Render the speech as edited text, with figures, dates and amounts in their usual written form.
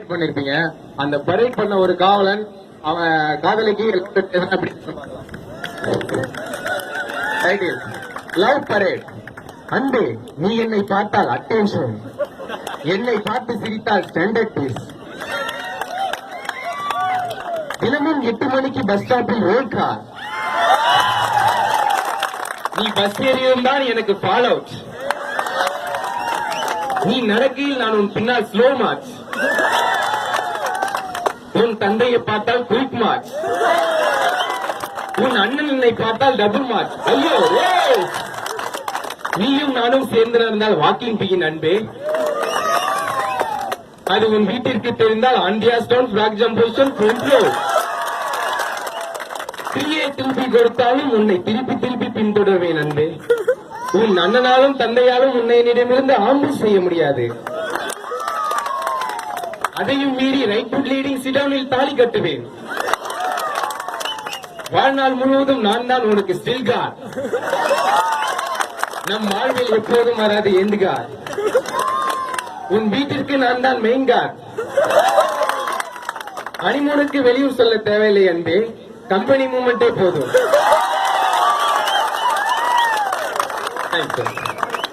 பண்ணிருப்பீங்க. அந்த பரேட் பண்ண ஒரு காவலன் அவன் காதலிக்கு லவ் பரேட். அன்பே, நீ என்னை பார்த்தால் அட்டென்ஷன், என்னை பார்த்து சிரித்தால் ஸ்டாண்டர்ட் பீஸ். தினமும் 8 மணிக்கு பஸ் ஸ்டாப்பில் ரோட் கார். நீ பஸ் ஏறியும் தான் எனக்கு ஃபாலோ அவுட். நீ நடக்கையில் நான் உன் பின்னால் ஸ்லோ மார்ச். உன் தந்தையை பார்த்தால் குயிக் மார்ச். உன் அண்ணன் என்னை பார்த்தால் டபுள் மார்ச். ஐயோ, நீயும் நானும் சேர்ந்து நடந்தால் வாக்கிங் பிகின் அன்பே. அது உன் வீட்டிற்கு தெரிந்தால் ஆண்டியாஸ்டோன் black jump position front row. 3A திருப்பி கொடுத்தாலும் உன்னை திருப்பி திருப்பி பின்தொடர்வேன் அன்பே. உன் அண்ணனாலும் தந்தையாலும் உன்னை என்னிடமிருந்து ஆம்புல் செய்ய முடியாது. அதையும் மீறி ரைட் ஃபுட் லீடிங் சிடவுனில் தாலி கட்டுவேன். வாழ்நாள் முழுவதும் நான் தான் உனக்கு ஸ்டில் காட். நம் வாழ்வில் எப்போதும் வராது எண்ட் காட். உன் வீட்டிற்கு நான் தான் மெயின் காட். ஹனிமூனுக்கு வெளியூர் சொல்ல தேவையில்லை அன்பே, கம்பெனி மூமெண்டே போதும். Thank you.